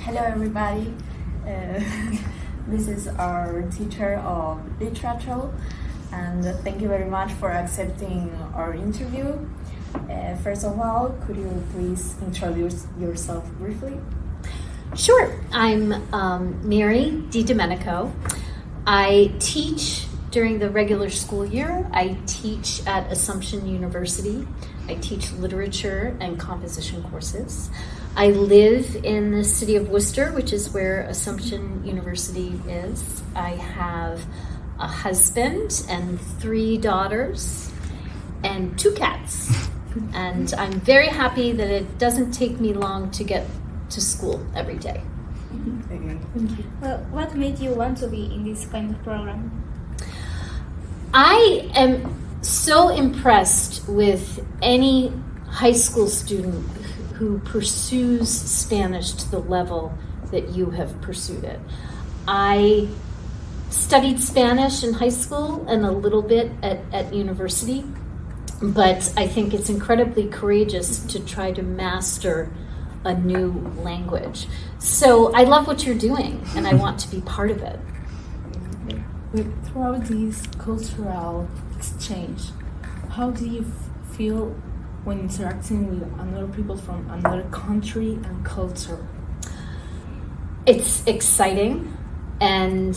Hello everybody, this is our teacher of literature, and thank you very much for accepting our interview. First of all, could you please introduce yourself briefly? Sure. I'm Mary Domenico. I teach during the regular school year. I teach at Assumption University. I teach literature and composition courses. I live in the city of Worcester, which is where Assumption University is. I have a husband and 3 daughters and 2 cats. And I'm very happy that it doesn't take me long to get to school every day. Okay. Well, what made you want to be in this kind of program? I am so impressed with any high school student who pursues Spanish to the level that you have pursued it. I studied Spanish in high school and a little bit at university, but I think it's incredibly courageous to try to master a new language. So I love what you're doing and I want to be part of it. Throughout this cultural exchange, how do you feel when interacting with other people from another country and culture? It's exciting, and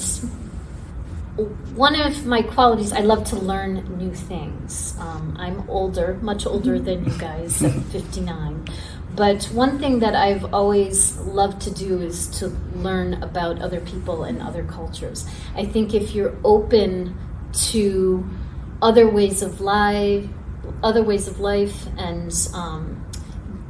one of my qualities, I love to learn new things. I'm older, much older than you guys, I'm 59. But one thing that I've always loved to do is to learn about other people and other cultures. I think if you're open to other ways of life and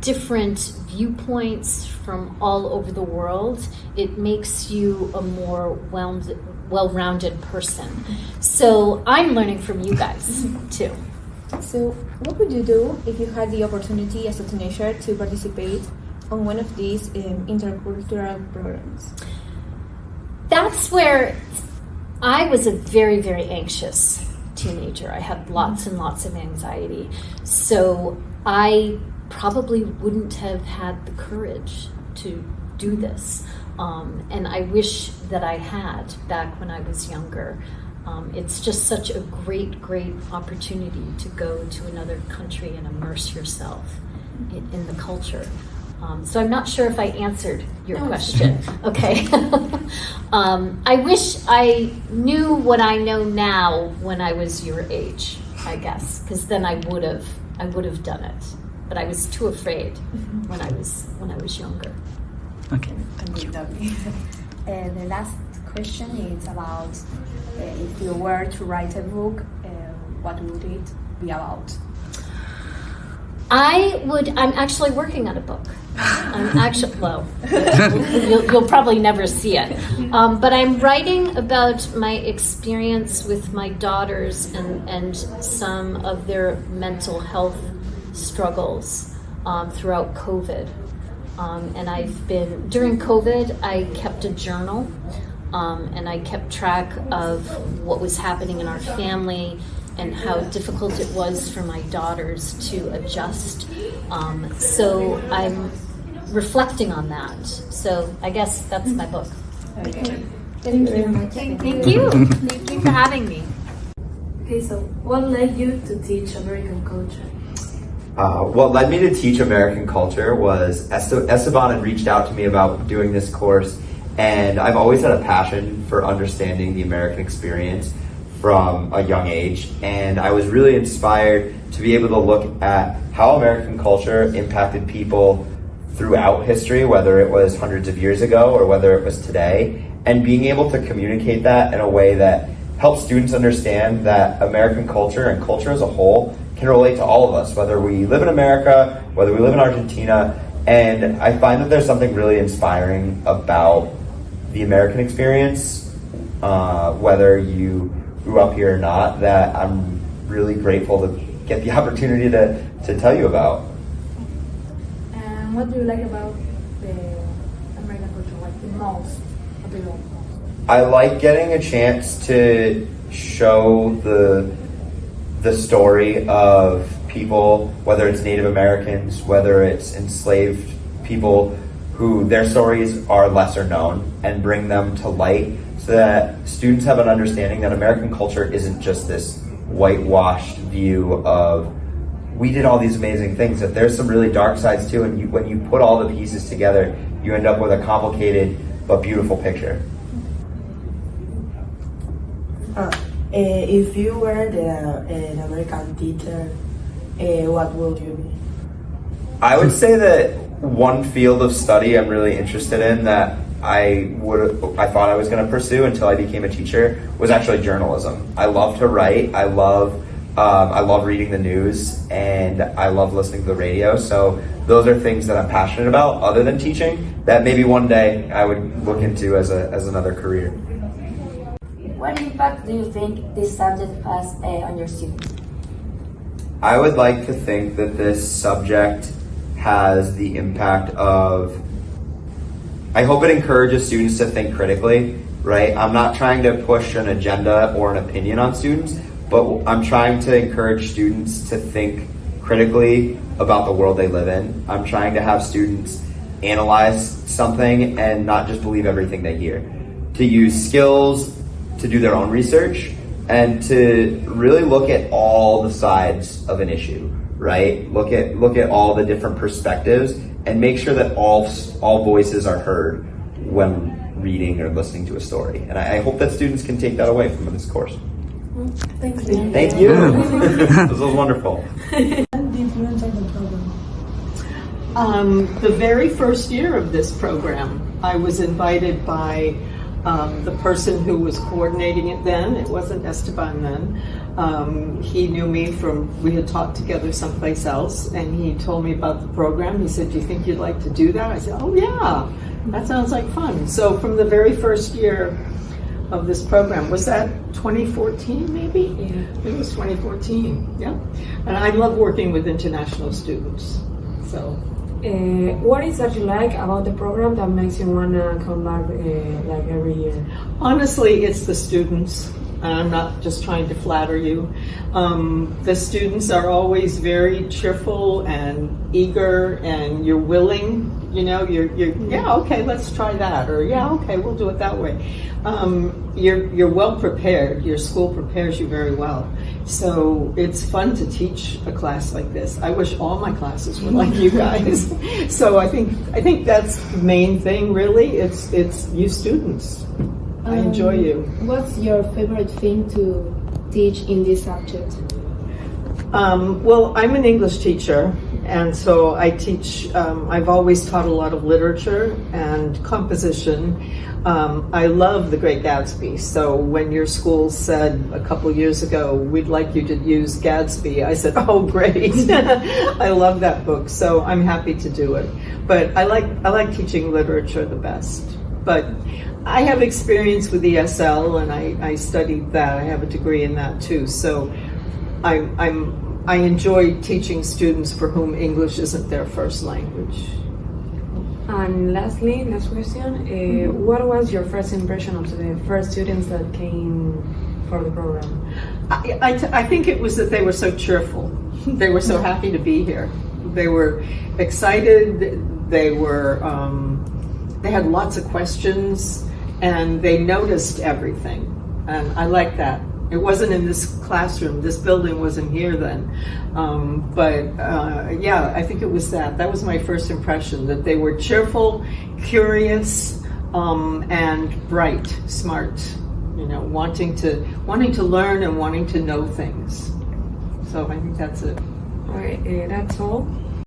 different viewpoints from all over the world, it makes you a more well-rounded person. So I'm learning from you guys too. So, what would you do if you had the opportunity as a teenager to participate on one of these intercultural programs? That's where I was a very, very anxious teenager. I had lots and lots of anxiety. So I probably wouldn't have had the courage to do this. And I wish that I had back when I was younger. It's just such a great, great opportunity to go to another country and immerse yourself in the culture. So I'm not sure if I answered your question. Okay. I wish I knew what I know now when I was your age, I guess, because then I would have done it. But I was too afraid when I was younger. Okay. The last question is about if you were to write a book, what would it be about? I'm actually working on a book. You'll probably never see it. But I'm writing about my experience with my daughters and some of their mental health struggles throughout COVID. And during COVID, I kept a journal, and I kept track of what was happening in our family and how difficult it was for my daughters to adjust. So I'm reflecting on that. So I guess that's my book. Okay. Thank you very much. Thank you. Thank you for having me. Okay, so what led you to teach American culture? What led me to teach American culture was Esteban had reached out to me about doing this course, and I've always had a passion for understanding the American experience from a young age, and I was really inspired to be able to look at how American culture impacted people throughout history, whether it was hundreds of years ago or whether it was today, and being able to communicate that in a way that helps students understand that American culture and culture as a whole can relate to all of us, whether we live in America, whether we live in Argentina. And I find that there's something really inspiring about the American experience, whether you grew up here or not, that I'm really grateful to get the opportunity to tell you about. And what do you like about the American culture, like the most? What do you like most? I like getting a chance to show the story of people, whether it's Native Americans, whether it's enslaved people who their stories are lesser known and bring them to light so that students have an understanding that American culture isn't just this whitewashed view of we did all these amazing things, that there's some really dark sides too, and when you put all the pieces together, you end up with a complicated but beautiful picture. If you were an American teacher, what would you be? I would say that one field of study I'm really interested in that I thought I was going to pursue until I became a teacher was actually journalism. I love to write. I love reading the news, and I love listening to the radio. So those are things that I'm passionate about other than teaching that maybe one day I would look into as another career. What impact do you think this subject has on your students? I would like to think that this subject has the impact of, I hope it encourages students to think critically, right? I'm not trying to push an agenda or an opinion on students, but I'm trying to encourage students to think critically about the world they live in. I'm trying to have students analyze something and not just believe everything they hear. To use skills, to do their own research, and to really look at all the sides of an issue, right? Look at all the different perspectives and make sure that all voices are heard when reading or listening to a story. And I hope that students can take that away from this course. Thank you. Thank you. This was wonderful. When did you enter the program? The very first year of this program, I was invited by the person who was coordinating it then. It wasn't Esteban then. He knew me we had taught together someplace else, and he told me about the program. He said, "Do you think you'd like to do that?" I said, "Oh yeah, that sounds like fun." So from the very first year of this program, was that 2014 maybe? Yeah. It was 2014, yeah. And I love working with international students, so. What is that you like about the program that makes you want to come back like every year? Honestly, it's the students. I'm not just trying to flatter you. The students are always very cheerful and eager, and you're willing. You know, you're yeah, okay, let's try that, or yeah, okay, we'll do it that way. You're well prepared. Your school prepares you very well. So it's fun to teach a class like this. I wish all my classes were like you guys. So I think that's the main thing, really. It's you students. I enjoy you. What's your favorite thing to teach in this subject? Well, I'm an English teacher, and so I teach, I've always taught a lot of literature and composition. I love The Great Gatsby, so when your school said a couple years ago, we'd like you to use Gatsby, I said, oh great, I love that book, so I'm happy to do it. But I like teaching literature the best. But I have experience with ESL, and I studied that. I have a degree in that too, so I enjoy teaching students for whom English isn't their first language. And last question, what was your first impression of the first students that came for the program? I think it was that they were so cheerful. They were so happy to be here. They were excited. They had lots of questions, and they noticed everything. And I like that. It wasn't in this classroom. This building wasn't here then. Yeah, I think it was that. That was my first impression, that they were cheerful, curious, and bright, smart, you know, wanting to learn and wanting to know things. So I think that's it. All right, that's all.